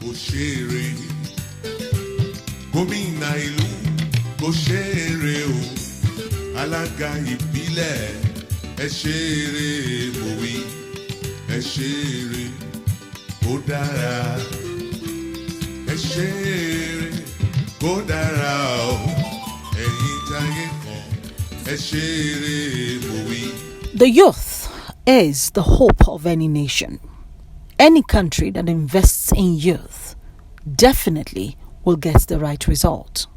òṣèré gómìnà ìlú òṣèré o alága ìbílẹ̀ ẹ ṣeré mòwe ẹ ṣeré kó dára ẹ ṣeré kó dára o ẹ̀yin táyé kan ẹ ṣeré mòwe. The youth is the hope of any nation. Any country that invests in youth definitely will get the right result.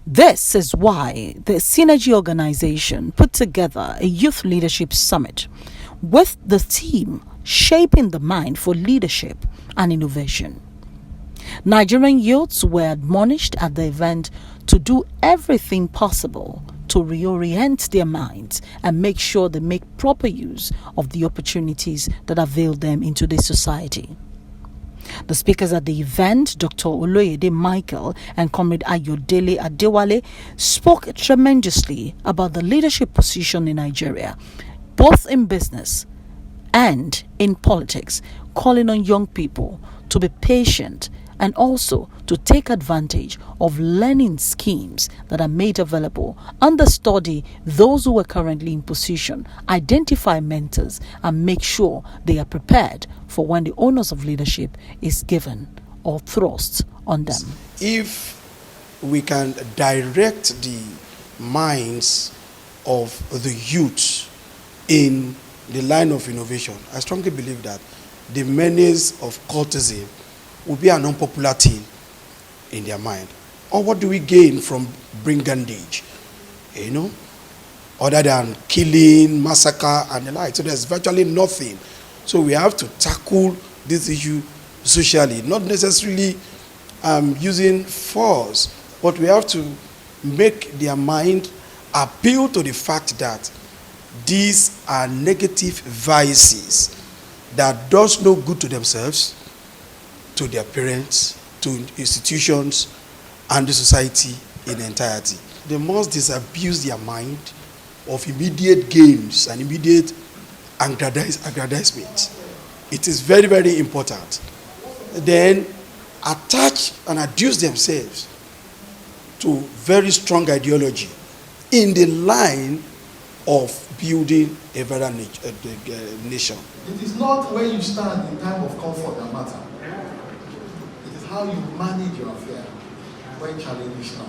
This is why the Synergy organization put together a youth leadership summit with the theme Shaping the Mind for Leadership and Innovation. Nigerian youths were admonished at the event to do everything possible to reorient their minds and make sure they make proper use of the opportunities that avail them in today's society. The speakers at the event, Dr. Oloyede Michael and Comrade Ayodele Adewale, spoke tremendously about the leadership position in Nigeria, both in business and in politics, calling on young people to be patient and also to take advantage of learning schemes that are made available, understudy those who are currently in position, identify mentors, and make sure they are prepared for when the onus of leadership is given or thrust on them. If we can direct the minds of the youth in the line of innovation, I strongly believe that the menace of cultism will be an unpopular thing in their mind. Or what do we gain from brigandage? Other than killing, massacre, and the like. So there's virtually nothing. So we have to tackle this issue socially, not necessarily using force, but we have to make their mind appeal to the fact that these are negative vices that does no good to themselves, to their parents, to institutions, and the society in entirety. They must disabuse their mind of immediate gains and immediate aggrandizement. It is very, very important. Then attach and adduce themselves to very strong ideology in the line of building a better nation. It is not where you stand in time of comfort that matter. It is how you manage your affair when challenges come.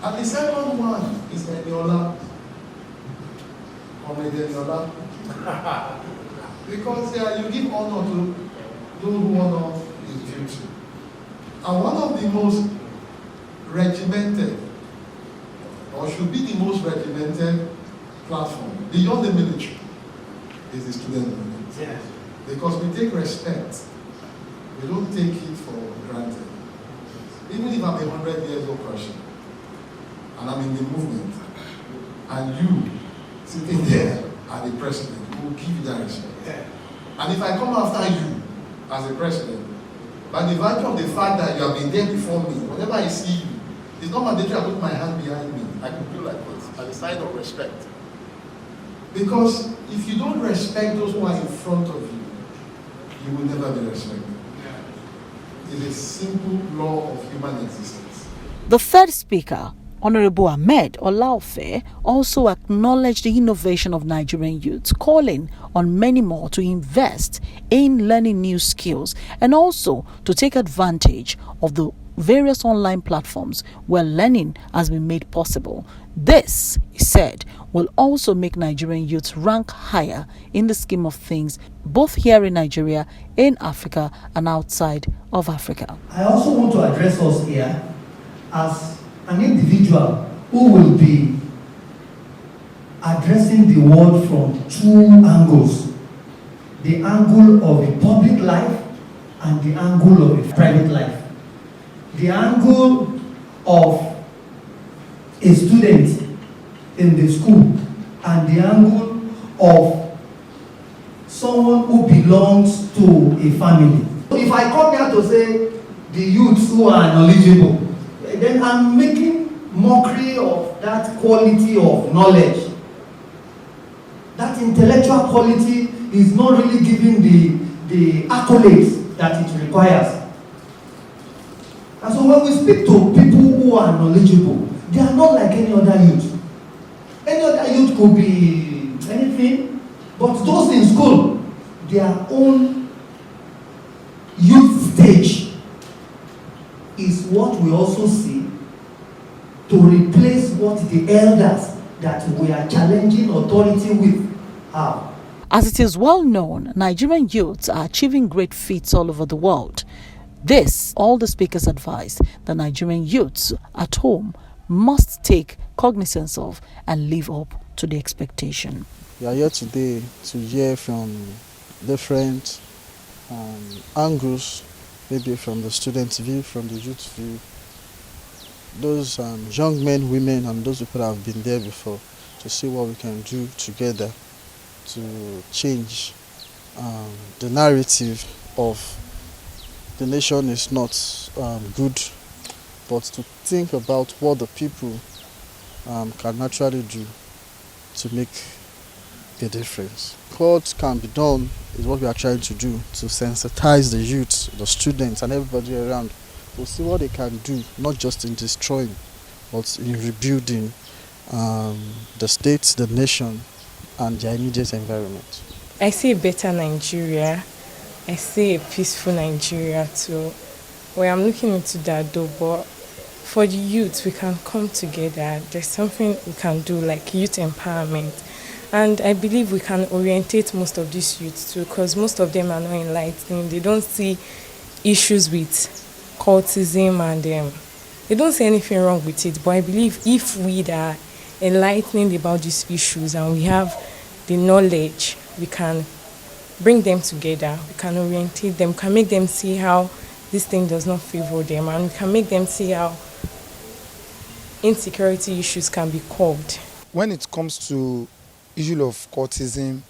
And the second one is Eniola. Eniola. Because you give honor to those who honor is due to. And one of the most regimented, or should be the most regimented platform, beyond the military, is the student movement. Yes. Because we take respect, we don't take it for granted. Even if I'm a 100 years old person, and I'm in the movement, and you sitting there as the president, who will give you that respect. Yeah. And if I come after you as a president, by the virtue of the fact that you have been there before me, whenever I see you, it's not mandatory I put my hand behind me. I can do like this, as a sign of respect. Because if you don't respect those who are in front of you, you will never be respected. It's a simple law of human existence. The third speaker, Honorable Ahmed Olaofe, also acknowledged the innovation of Nigerian youths, calling on many more to invest in learning new skills and also to take advantage of the various online platforms where learning has been made possible. This, he said, will also make Nigerian youths rank higher in the scheme of things, both here in Nigeria, in Africa, and outside of Africa. I also want to address us here as an individual who will be addressing the world from two angles: the angle of a public life and the angle of a private life. The angle of a student in the school and the angle of someone who belongs to a family. If I come here to say the youths who are knowledgeable, then I'm making mockery of that quality of knowledge. That intellectual quality is not really giving the accolades that it requires. we speak to people who are knowledgeable, they are not like any other youth. Any other youth could be anything, but those in school, their own youth stage is what we also see to replace what the elders that we are challenging authority with have. As it is well known, Nigerian youths are achieving great feats all over the world. This, all the speakers advise the Nigerian youths at home must take cognizance of and live up to the expectation. We are here today to hear from different angles, maybe from the student's view, from the youth's view, those young men, women, and those people that have been there before, to see what we can do together to change the narrative of the nation is not good, but to think about what the people can naturally do to make a difference. What can be done is what we are trying to do, to sensitize the youth, the students, and everybody around to see what they can do, not just in destroying, but in rebuilding the state, the nation, and their immediate environment. I see a better Nigeria. I see a peaceful Nigeria too. Well, I'm looking into that though, but for the youth, we can come together. There's something we can do, like youth empowerment. And I believe we can orientate most of these youths too, because most of them are not enlightened. They don't see issues with cultism and they don't see anything wrong with it. But I believe if we are enlightening about these issues and we have the knowledge, we can bring them together, we can orientate them, we can make them see how this thing does not favor them, and we can make them see how insecurity issues can be curbed. When it comes to issue of cultism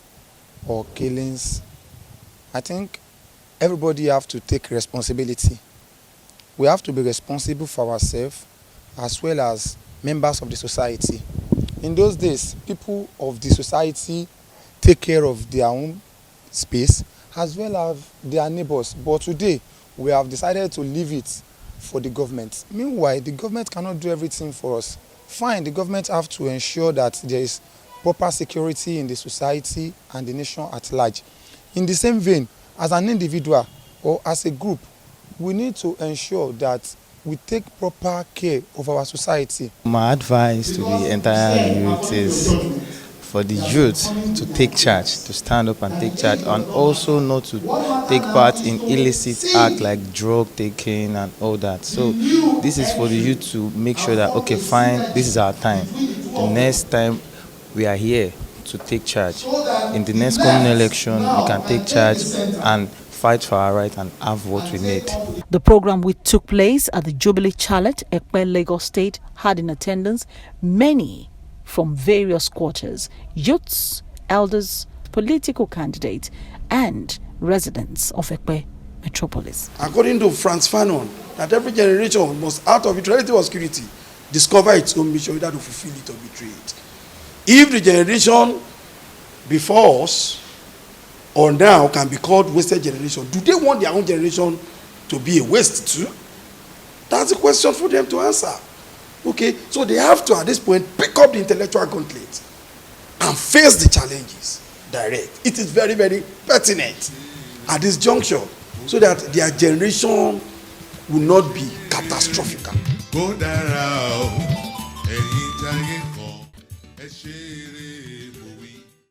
or killings, I think everybody have to take responsibility. We have to be responsible for ourselves as well as members of the society. In those days, people of the society take care of their own space as well as their neighbors. But today, we have decided to leave it for the government. Meanwhile, the government cannot do everything for us. Fine, the government have to ensure that there is proper security in the society and the nation at large. In the same vein, as an individual or as a group, we need to ensure that we take proper care of our society. My advice to the entire youth is for the youth to take charge, to stand up and take charge, and also not to take part in illicit acts like drug taking and all that. So this is for the youth to make sure that, okay, fine, this is our time. The next time we are here to take charge. In the next coming election, we can take charge and fight for our right and have what we need. The program, which took place at the Jubilee Chalet, Ekpe, Lagos State, had in attendance many from various quarters, youths, elders, political candidates, and residents of Ekpe metropolis. According to Frantz Fanon, that every generation must, out of its relative obscurity, discover its own mission, either to fulfill it or betray it. If the generation before us or now can be called wasted generation, do they want their own generation to be a waste too? That's a question for them to answer. Okay, so they have to, at this point, pick up the intellectual gauntlet and face the challenges direct. It is very, very pertinent at this juncture so that their generation will not be catastrophic. Kó dára o, ẹ̀yin táyé kan, ẹ ṣeré mo wí.